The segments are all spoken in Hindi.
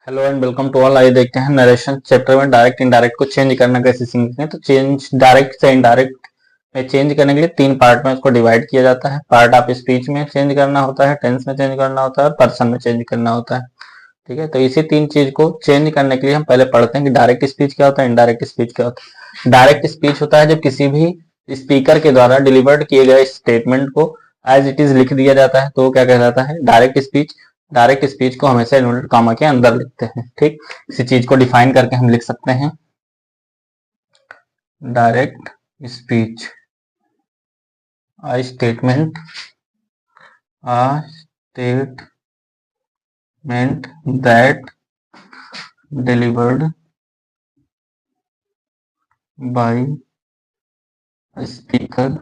Hello and welcome to all. आइए देखते हैं नरेशन चैप्टर में डायरेक्ट इनडायरेक्ट को चेंज करना कैसे सीखते हैं। तो चेंज डायरेक्ट से इनडायरेक्ट में चेंज करने के लिए तीन पार्ट में इसको डिवाइड किया जाता है। पार्ट ऑफ स्पीच में चेंज करना होता है, टेंस में चेंज करना होता है और पर्सन में चेंज करना होता है। ठीक है, तो इसी तीन चीज को चेंज करने के लिए हम पहले पढ़ते हैं कि डायरेक्ट स्पीच क्या होता है, इनडायरेक्ट स्पीच क्या होता है। डायरेक्ट स्पीच होता है जब किसी भी स्पीकर के द्वारा डिलीवर्ड किए गए स्टेटमेंट को एज इट इज लिख दिया जाता है, तो वो क्या कहलाता है, डायरेक्ट स्पीच। डायरेक्ट स्पीच को हमेशा इन्वर्टेड कॉमा के अंदर लिखते हैं। ठीक, किसी चीज को डिफाइन करके हम लिख सकते हैं direct speech a statement that delivered by speaker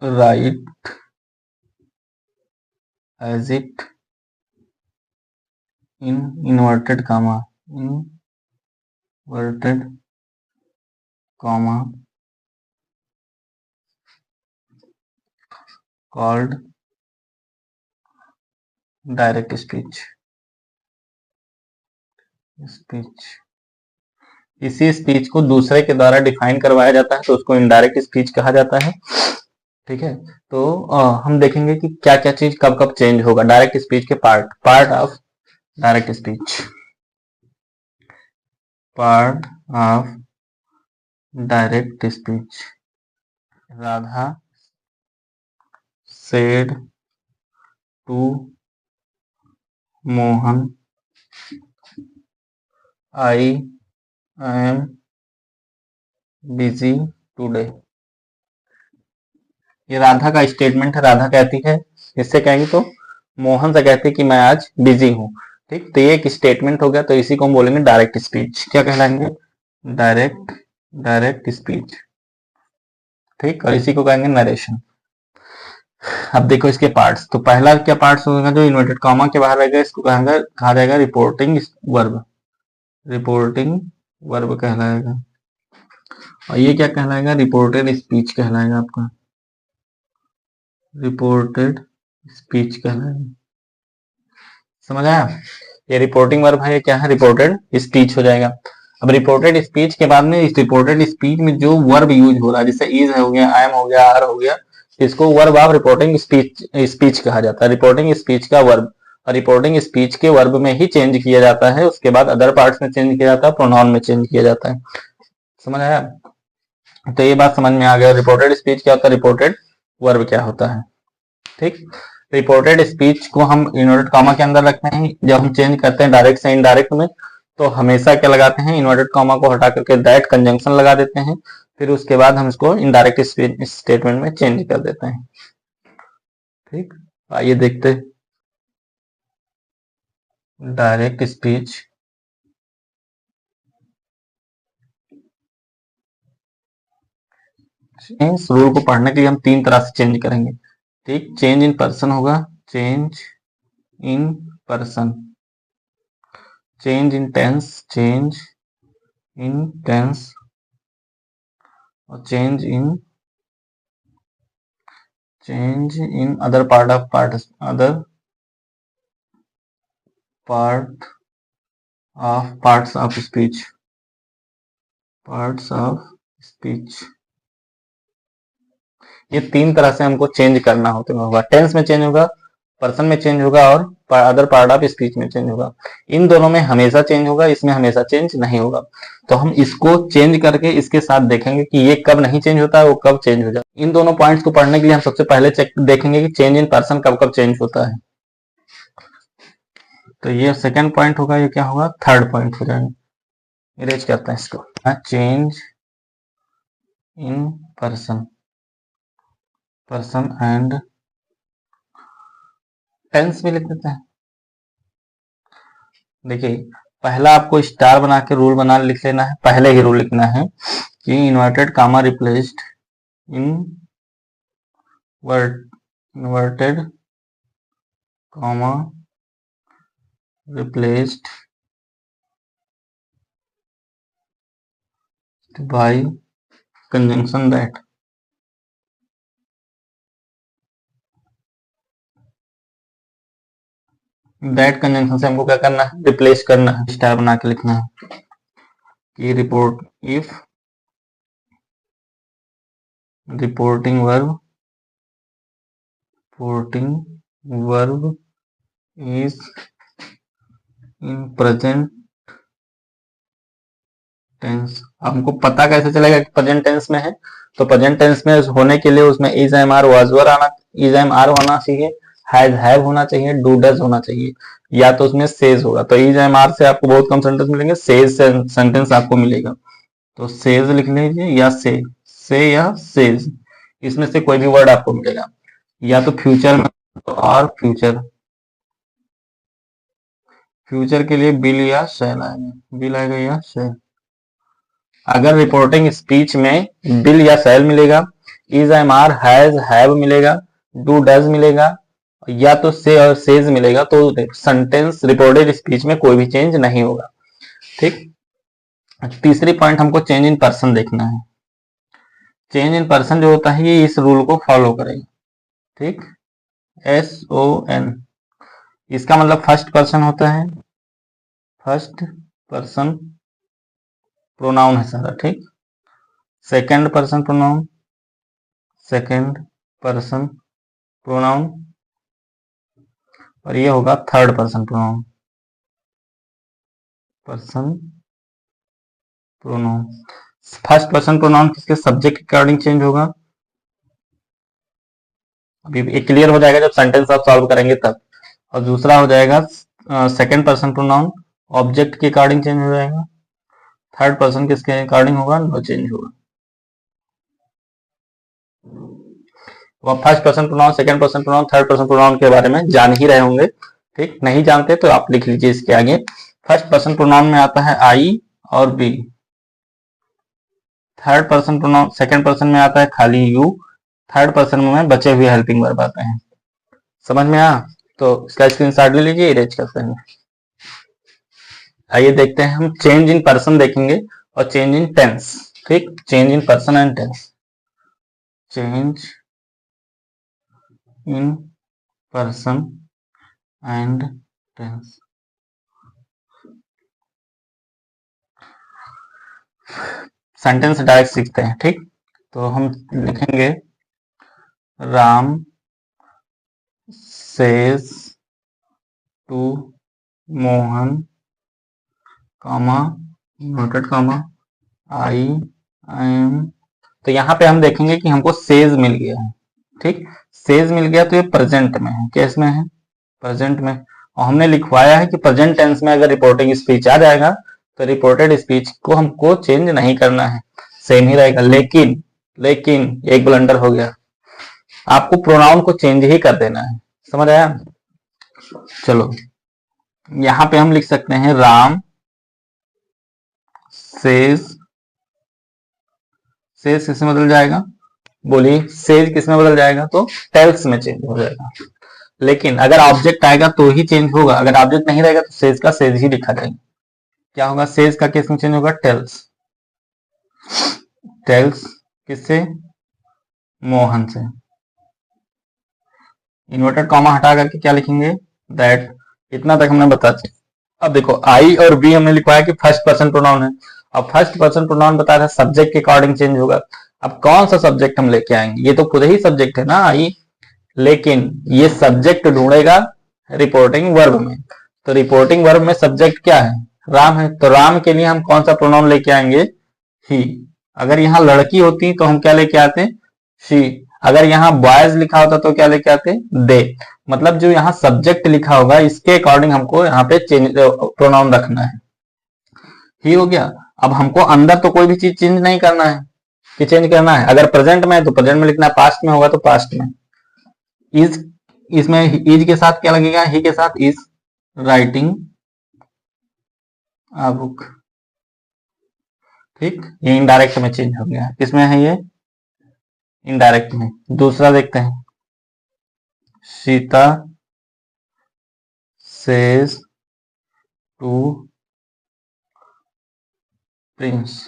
right as it in inverted comma inverted comma called direct speech. इसी स्पीच को दूसरे के द्वारा डिफाइन करवाया जाता है तो उसको इनडायरेक्ट स्पीच कहा जाता है। ठीक है, तो हम देखेंगे कि क्या क्या चीज कब कब चेंज होगा। डायरेक्ट स्पीच के part of direct speech. Part of direct speech. Radha said to Mohan I am busy today. ये राधा का स्टेटमेंट है। राधा कहती है, इससे कहेंगे तो मोहन से कहती है कि मैं आज बिजी हूँ। ठीक, तो ये एक स्टेटमेंट हो गया, तो इसी को हम बोलेंगे डायरेक्ट स्पीच। क्या कहलाएंगे, डायरेक्ट स्पीच। ठीक, और इसी को कहेंगे नरेशन। अब देखो इसके पार्ट्स। तो पहला क्या पार्ट्स होगा, जो इन्वर्टेड कॉमा के बाहर रहेगा, इसको कहा जाएगा रिपोर्टिंग वर्ब। रिपोर्टिंग वर्ब कहलाएगा। और ये क्या कहलाएगा, रिपोर्टेड स्पीच कहलाएगा आपका। रिपोर्टेड स्पीच कहलाएगा। समझ आया, ये रिपोर्टिंग वर्ब है, ये क्या है, रिपोर्टेड स्पीच हो जाएगा। अब रिपोर्टेड स्पीच के बाद में, इस रिपोर्टेड स्पीच में जो वर्ब यूज हो रहा है, जैसे इज हो गया, आई एम हो गया, आर हो गया, इसको वर्ब ऑफ रिपोर्टिंग स्पीच कहा जाता है। रिपोर्टिंग स्पीच का वर्ब, और रिपोर्टिंग स्पीच के वर्ब में ही चेंज किया जाता है। उसके बाद अदर पार्ट्स में चेंज किया जाता है, प्रोनाउन में चेंज किया जाता है। समझ आया, तो ये बात समझ में आ गया। रिपोर्टेड स्पीच क्या होता है, रिपोर्टेड वर्ब क्या होता है। ठीक, रिपोर्टेड स्पीच को हम इन्वर्टेड कॉमा के अंदर रखते हैं। जब हम चेंज करते हैं डायरेक्ट से इनडायरेक्ट में, तो हमेशा क्या लगाते हैं, इन्वर्टेड कॉमा को हटा करके दैट कंजंक्शन लगा देते हैं। फिर उसके बाद हम इसको इनडायरेक्ट स्टेटमेंट में चेंज कर देते हैं। ठीक, आइए देखते हैं डायरेक्ट स्पीच। इस रूल को पढ़ने के लिए हम तीन तरह से चेंज करेंगे। ठीक, चेंज इन पर्सन होगा, change in person, change in tense और change in other parts of speech. ये तीन तरह से हमको चेंज करना होगा। टेंस में चेंज होगा, पर्सन में चेंज होगा और अदर पार्ट ऑफ स्पीच में चेंज होगा। इन दोनों में हमेशा चेंज होगा, इसमें हमेशा चेंज नहीं होगा। तो हम इसको चेंज करके इसके साथ देखेंगे कि ये कब नहीं चेंज होता है, वो कब चेंज हो जाता है। इन दोनों पॉइंट्स को पढ़ने के लिए हम सबसे पहले चेक देखेंगे कि चेंज इन पर्सन कब कब चेंज होता है। तो ये सेकंड पॉइंट होगा, ये क्या होगा, थर्ड पॉइंट हो जाएगा। इरेज करते हैं इसको। Change in person and tense भी लिख देते हैं। देखिए, पहला आपको स्टार बना के रूल बना लिख लेना है। पहले ही रूल लिखना है कि inverted comma replaced inverted comma replaced by conjunction that. That conjunction से हमको क्या करना है, रिप्लेस करना है, स्टार बना के लिखना है कि report if reporting verb is in present tense. हमको पता कैसे चलेगा कि प्रेजेंट टेंस में है, तो प्रेजेंट टेंस में होने के लिए उसमें is am are was were आना, इज एम आर होना चाहिए, हैज हैव होना चाहिए, डू डज होना चाहिए, या तो उसमें सेज होगा। तो इज एम आर से आपको बहुत कम सेंटेंस मिलेंगे, सेज सेंटेंस आपको मिलेगा। तो सेज लिख लीजिए या से या सेज, इसमें से कोई भी वर्ड आपको मिलेगा, या तो फ्यूचर में और फ्यूचर के लिए बिल या शैल आएगा, बिल आएगा या शैल। अगर रिपोर्टिंग स्पीच में बिल या शैल मिलेगा, is am are has have मिलेगा, डू डज मिलेगा, या तो से और सेज मिलेगा, तो सेंटेंस रिपोर्टेड स्पीच में कोई भी चेंज नहीं होगा। ठीक। तीसरी पॉइंट हमको चेंज इन पर्सन देखना है। चेंज इन पर्सन जो होता है ये इस रूल को फॉलो करेगा। ठीक। SON, इसका मतलब फर्स्ट पर्सन होता है, फर्स्ट पर्सन प्रोनाउन है सारा। ठीक। Second person pronoun, second person pronoun, और ये होगा third person pronoun, person pronoun. First person pronoun किसके सब्जेक्ट के अकॉर्डिंग चेंज होगा, अभी ये क्लियर हो जाएगा जब सेंटेंस आप सॉल्व करेंगे तब। और दूसरा हो जाएगा सेकंड पर्सन प्रोनाउन ऑब्जेक्ट के अकॉर्डिंग चेंज हो जाएगा। थर्ड पर्सन किसके अकॉर्डिंग होगा, नो चेंज होगा। तो आप first person pronoun, second person pronoun, third person pronoun के बारे में जान ही रहे होंगे। ठीक। नहीं जानते तो आप लिख लीजिए इसके आगे। फर्स्ट पर्सन प्रोनाउन में आता है आई और we, third person pronoun, second person में आता है खाली यू, थर्ड पर्सन में बचे हुए हेल्पिंग वर्ब आते हैं। समझ में आया? तो इसका स्क्रीनशॉट ले लीजिए, इरेज करते हैं। आइए देखते हैं, हम चेंज इन पर्सन देखेंगे और चेंज इन टेंस। ठीक। Change in person and tense, change in person and tense. Sentence direct सीखते हैं। ठीक। तो हम लिखेंगे Ram says to Mohan, comma noted comma I am. तो यहाँ पे हम देखेंगे कि हमको सेज मिल गया है। ठीक। सेज मिल गया तो ये प्रेजेंट में है, किस में है, प्रेजेंट में। और हमने लिखवाया है कि प्रेजेंट टेंस में अगर रिपोर्टिंग स्पीच आ जाएगा तो रिपोर्टेड स्पीच को हमको चेंज नहीं करना है, सेम ही रहेगा। लेकिन एक ब्लंडर हो गया, आपको प्रोनाउन को चेंज ही कर देना है। समझ आया? चलो यहां पे हम लिख सकते हैं राम सेज, सेज किसमें बदल जाएगा, बोलिए सेज किसमें बदल जाएगा, तो टेल्स में चेंज हो जाएगा। लेकिन अगर ऑब्जेक्ट आएगा तो ही चेंज होगा, अगर ऑब्जेक्ट नहीं रहेगा तो सेज का सेज ही लिखा जाएगा। क्या होगा, सेज का किस में चेंज होगा, टेल्स। टेल्स किससे, मोहन से। इन्वर्टेड कॉमा हटा करके क्या लिखेंगे, दैट। इतना तक हमने बता दिया। अब देखो आई और बी हमने लिखवाया कि फर्स्ट पर्सन प्रोनाउन है। अब फर्स्ट पर्सन प्रोनाउन बता रहा है सब्जेक्ट के अकॉर्डिंग चेंज होगा। अब कौन सा सब्जेक्ट हम लेके आएंगे, ये तो खुद ही सब्जेक्ट है ना आई, लेकिन ये सब्जेक्ट ढूंढेगा रिपोर्टिंग वर्ब में। तो रिपोर्टिंग वर्ब में सब्जेक्ट क्या है, राम है। तो राम के लिए हम कौन सा प्रोनाउन लेके आएंगे, ही। अगर यहाँ लड़की होती तो हम क्या लेके आते, शी। अगर यहाँ बॉयज लिखा होता तो क्या लेके आते, दे। मतलब जो यहाँ सब्जेक्ट लिखा होगा इसके अकॉर्डिंग हमको यहाँ पे चेंज प्रोनाउन रखना है। ही हो गया। अब हमको अंदर तो कोई भी चीज चेंज नहीं करना है कि चेंज करना है। अगर प्रेजेंट में है तो प्रेजेंट में लिखना है, पास्ट में होगा तो पास्ट में। इज, इसमें इज के साथ क्या लगेगा, ही के साथ इज राइटिंग अ बुक। ठीक। ये इनडायरेक्ट में चेंज हो गया, किसमें है ये, इनडायरेक्ट में। दूसरा देखते हैं, Sita says to prince,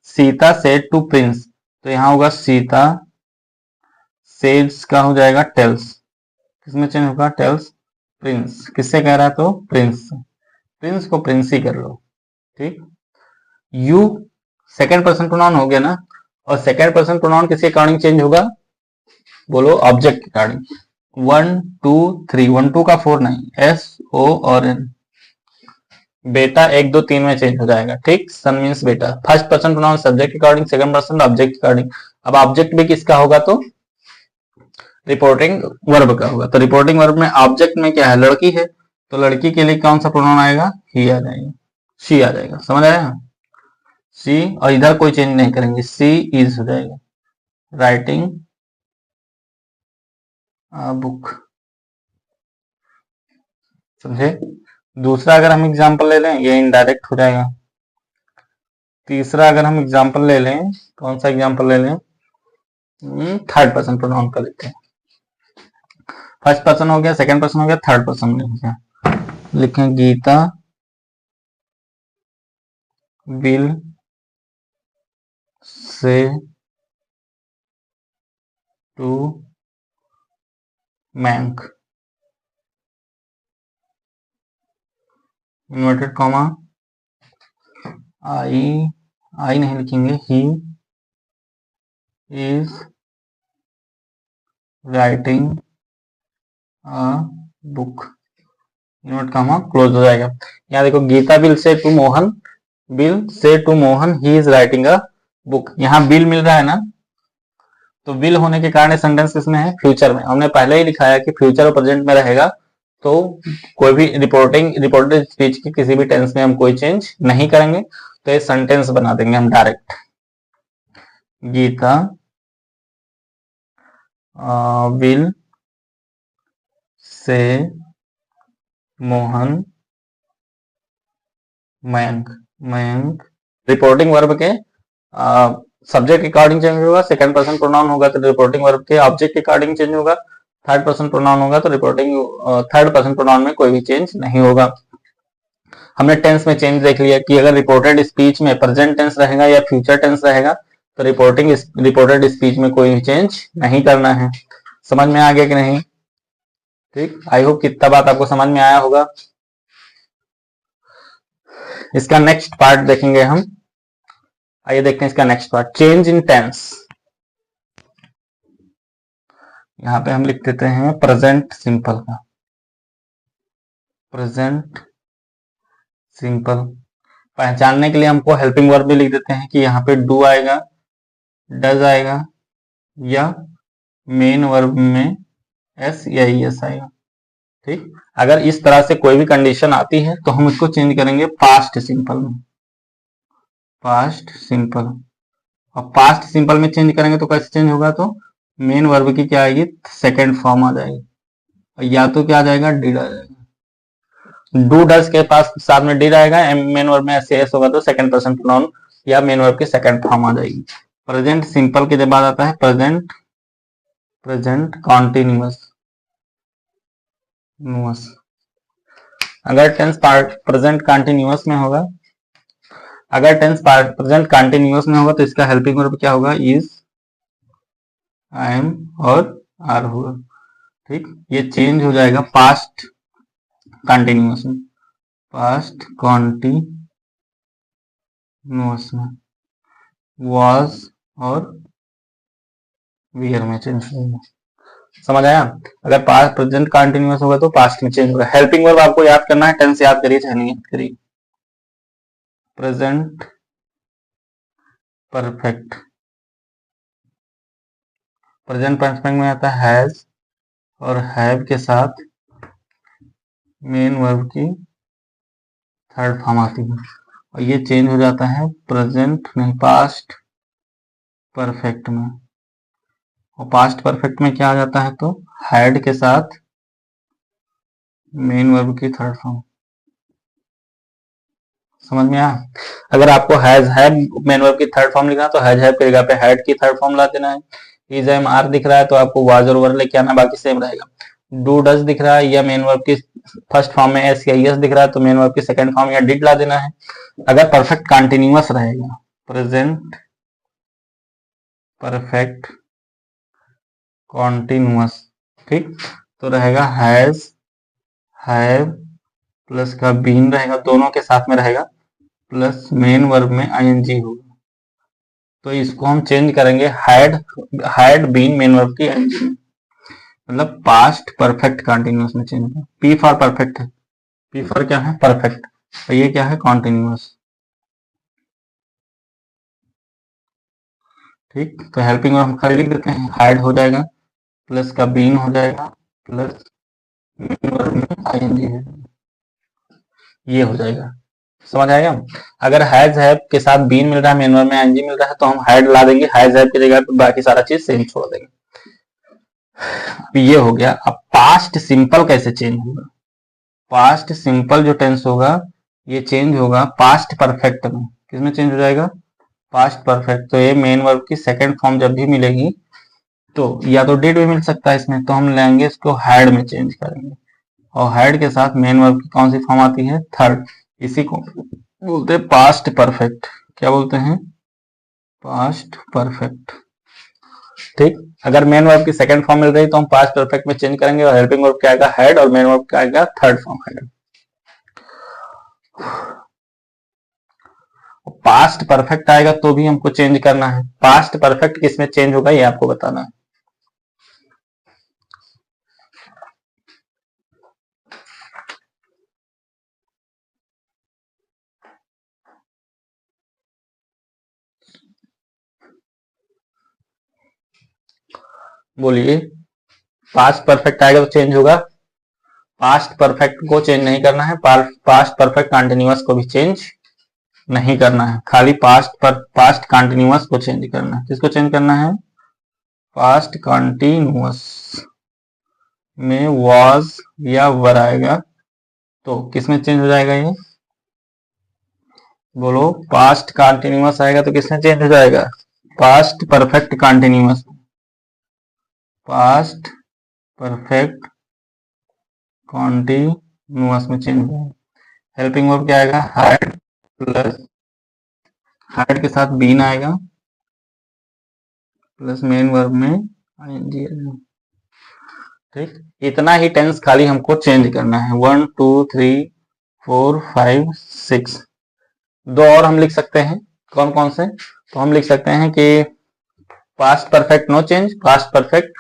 Sita said to prince. तो यहां होगा सीता सेड्स का हो जाएगा टेल्स, किसमें चेंज होगा, टेल्स। प्रिंस किससे कह रहा है? तो प्रिंस, प्रिंस को प्रिंस ही कर लो। ठीक, यू सेकंड पर्सन प्रोनाउन हो गया ना, और सेकंड पर्सन प्रोनाउन किसके अकॉर्डिंग चेंज होगा? बोलो, ऑब्जेक्ट के अकॉर्डिंग। 1 2 3, 1 2 का 4 नहीं, एस ओ और एन। बेटा 1 2 3 में चेंज हो जाएगा। ठीक, सन मीन्स बेटा। फर्स्ट पर्सन प्रोनाउन सब्जेक्ट के अकॉर्डिंग, सेकंड पर्सन ऑब्जेक्ट के अकॉर्डिंग। अब ऑब्जेक्ट भी किसका होगा? तो रिपोर्टिंग वर्ब का होगा। तो रिपोर्टिंग वर्ब में ऑब्जेक्ट में क्या है? लड़की है, तो लड़की के लिए कौन सा प्रोनाउन आएगा? ही आ जाएगा, शी आ जाएगा। समझ आया? सी, और इधर कोई चेंज नहीं करेंगे, सी इज हो जाएगा। Writing book. समझे? दूसरा अगर हम एग्जांपल ले लें, ये इनडायरेक्ट हो जाएगा। तीसरा अगर हम एग्जांपल ले लें, कौन सा एग्जांपल ले लें? थर्ड पर्सन प्रोनाउन का लेते हैं। फर्स्ट पर्सन हो गया, सेकंड पर्सन हो गया, थर्ड पर्सन हो गया। लिखें गीता विल से टू मैंक, इन्वर्टेड कॉमा, आई आई नहीं लिखेंगे, he is writing a book, invert comma close हो जाएगा। यहाँ देखो, Gita will say to Mohan, will say to Mohan he is writing a book. यहाँ विल मिल रहा है ना, तो विल होने के कारण सेंटेंस किसमें है? फ्यूचर में। हमने पहले ही लिखाया कि फ्यूचर और प्रेजेंट में रहेगा, तो कोई भी रिपोर्टेड स्पीच की किसी भी टेंस में हम कोई चेंज नहीं करेंगे, तो ये सेंटेंस बना देंगे हम direct. Geeta will say Mohan Mayank, Mayank. Reporting verb के सब्जेक्ट के अकॉर्डिंग चेंज होगा, सेकंड पर्सन प्रोनाउन होगा तो रिपोर्टिंग वर्ब के ऑब्जेक्ट के अकॉर्डिंग चेंज होगा, थर्ड पर्सन प्रोनाउन होगा तो रिपोर्टिंग थर्ड पर्सन प्रोनाउन में कोई भी चेंज नहीं होगा। हमने टेंस में चेंज देख लिया कि अगर रिपोर्टेड स्पीच में प्रेजेंट टेंस रहेगा या फ्यूचर टेंस रहेगा, तो रिपोर्टेड स्पीच में कोई भी चेंज नहीं करना है। समझ में आ गया कि नहीं? ठीक, आई होप कितना बात आपको समझ में आया होगा। इसका नेक्स्ट पार्ट देखेंगे हम। आइए देखते हैं इसका next part, change in tense. यहां पे हम लिख देते हैं प्रेजेंट सिंपल का, प्रेजेंट सिंपल। पहचानने के लिए हमको हेल्पिंग वर्ब भी लिख देते हैं कि यहाँ पे डू आएगा, डज आएगा, या मेन वर्ब में एस या एस आएगा। ठीक, अगर इस तरह से कोई भी कंडीशन आती है तो हम इसको चेंज करेंगे पास्ट सिंपल में, पास्ट सिंपल। और पास्ट सिंपल में चेंज करेंगे तो कैसे चेंज होगा? तो मेन वर्ब की क्या आएगी? सेकेंड फॉर्म आ जाएगी, और या तो क्या आ जाएगा? डिड आ जाएगा। डू डज के पास साथ में डिड आएगा, मेन वर्ब में एस एस होगा तो सेकंड पर्सन प्रोनाउन या मेन वर्ब की सेकंड फॉर्म आ जाएगी। प्रेजेंट सिंपल के जब बाद आता है प्रेजेंट, प्रेजेंट कॉन्टिन्यूअस, अगर टेंस पार्ट प्रेजेंट कॉन्टिन्यूअस में होगा, अगर टेंस पार्ट प्रेजेंट कॉन्टिन्यूअस में होगा तो इसका हेल्पिंग वर्ब क्या होगा? इज, आई एम और आर होगा। ठीक, ये चेंज हो जाएगा पास्ट कॉन्टिन्यूअस में, पास्ट कॉन्टिन्यूअस में was और वियर में चेंज होगा। समझ आया? अगर पास्ट प्रेजेंट कंटिन्यूअस होगा तो पास्ट में चेंज होगा। हेल्पिंग वर्ब आपको याद करना है, टेंस याद करिए चाहे नहीं याद करिए। प्रेजेंट परफेक्ट, प्रेजेंट परफेक्ट में आता है हैज, और हैव के साथ मेन वर्ब की थर्ड फॉर्म आती है, और ये चेंज हो जाता है प्रेजेंट नहीं पास्ट परफेक्ट में। और पास्ट परफेक्ट में क्या आ जाता है? तो हैड के साथ मेन वर्ब की थर्ड फॉर्म। समझ में आया? अगर आपको हैज हैव मेन वर्ब की थर्ड फॉर्म लिखना तो हैज हैव की जगह पे हैड की थर्ड फॉर्म ला देना है। इज एम आर दिख रहा है तो आपको वाज और वर लेके आना, बाकी सेम रहेगा। डू डज दिख रहा है या मेन वर्ब की फर्स्ट फॉर्म में एस या एस दिख रहा है तो मेन वर्ब की सेकंड फॉर्म या डिड ला देना है। अगर परफेक्ट कंटिन्यूअस रहेगा, प्रेजेंट परफेक्ट कॉन्टिन्यूअस, ठीक, तो रहेगा हैज, हैव प्लस का बीन रहेगा, दोनों के साथ में रहेगा, प्लस मेन वर्ब में आईएनजी होगा। तो इसको हम चेंज करेंगे हैड बीन मेन वर्ब की आईएनजी में, मतलब पास्ट परफेक्ट कंटिन्यूअस में चेंज होगा। पी फॉर परफेक्ट है, पी फॉर क्या है, परफेक्ट, और ये क्या है, कॉन्टिन्यूअस। ठीक, तो हेल्पिंग वर्ब हम खाली लिख देते हैं, हैड हो जाएगा प्लस का बीन हो जाएगा प्लस मेन वर्ब में आईएनजी है, ये हो जाएगा। समझ आएगा। अगर हैज हैव के साथ बीन मिल रहा है, मेन वर्ब में आईएनजी मिल रहा है, तो हम हैड ला देंगे, हैज हैव की जगह पे बाकी सारा चीज सेम छोड़ देंगे। अब ये हो गया। अब पास्ट सिंपल कैसे चेंज होगा? पास्ट सिंपल जो टेंस होगा ये चेंज होगा पास्ट परफेक्ट में। किसमें चेंज हो जाएगा? Past perfect. तो ये मेन वर्ब की सेकंड फॉर्म जब भी मिलेगी तो या तो डिड भी मिल सकता है इसमें, तो हम लेंगे इसको हैड में चेंज करेंगे, और हैड के साथ मेन वर्ब की कौन सी फॉर्म आती है? थर्ड। इसी को बोलते हैं पास्ट परफेक्ट। क्या बोलते हैं? Past perfect. ठीक, अगर मेन वर्ब की सेकंड फॉर्म मिल रही तो हम पास्ट परफेक्ट में चेंज करेंगे, और हेल्पिंग वर्ब क्या आएगा? हैड, और मेन वर्ब क्या आएगा? थर्ड फॉर्म आएगा। पास्ट परफेक्ट आएगा तो भी हमको चेंज करना है। पास्ट परफेक्ट किसमें चेंज होगा ये आपको बताना है। बोलिए, पास्ट परफेक्ट आएगा तो चेंज होगा। पास्ट परफेक्ट को चेंज नहीं करना है, पास्ट परफेक्ट कंटिन्यूअस को भी चेंज नहीं करना है, खाली पास्ट कंटिन्यूअस को चेंज करना है। किसको चेंज करना है? पास्ट कंटिन्यूअस में वाज या वर आएगा तो किसमें चेंज हो जाएगा ये? बोलो, पास्ट कंटिन्यूअस आएगा तो किसमें चेंज हो जाएगा? Past perfect continuous. Past perfect continuous में चेंज हो जाएगा। हेल्पिंग वर्ब क्या आएगा? हैड प्लस हैड के साथ बीन आएगा प्लस मेन वर्ब में आईएनजी आएगा। ठीक, इतना ही टेंस खाली हमको चेंज करना है। 1 2 3 4 5 6। दो और हम लिख सकते हैं। कौन कौन से? तो हम लिख सकते हैं कि past perfect no change, past perfect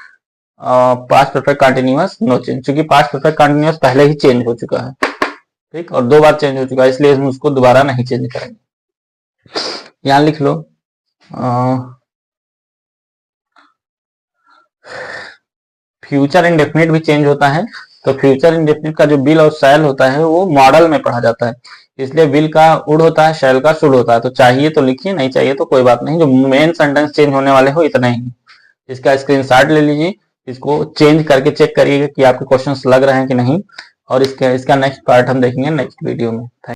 continuous no change, क्योंकि पास्ट परफेक्ट कंटिन्यूअस पहले ही चेंज हो चुका है। ठीक, और 2 बार चेंज हो चुका है, इसलिए हम उसको दोबारा नहीं चेंज करेंगे। यहां लिख लो, फ्यूचर इंडेफिनिट भी चेंज होता है। तो फ्यूचर इंडेफिनिट का जो विल और शैल होता है वो मॉडल में पढ़ा जाता है, इसलिए विल का उड होता है, शैल का शुड होता है। तो चाहिए तो लिखिए, नहीं चाहिए तो कोई बात नहीं। जो मेन सेंटेंस चेंज होने वाले हो इतना ही। इसका स्क्रीनशॉट ले लीजिए, इसको चेंज करके चेक करिएगा कि आपके क्वेश्चंस लग रहे हैं कि नहीं, और इसका नेक्स्ट पार्ट हम देखेंगे नेक्स्ट वीडियो में।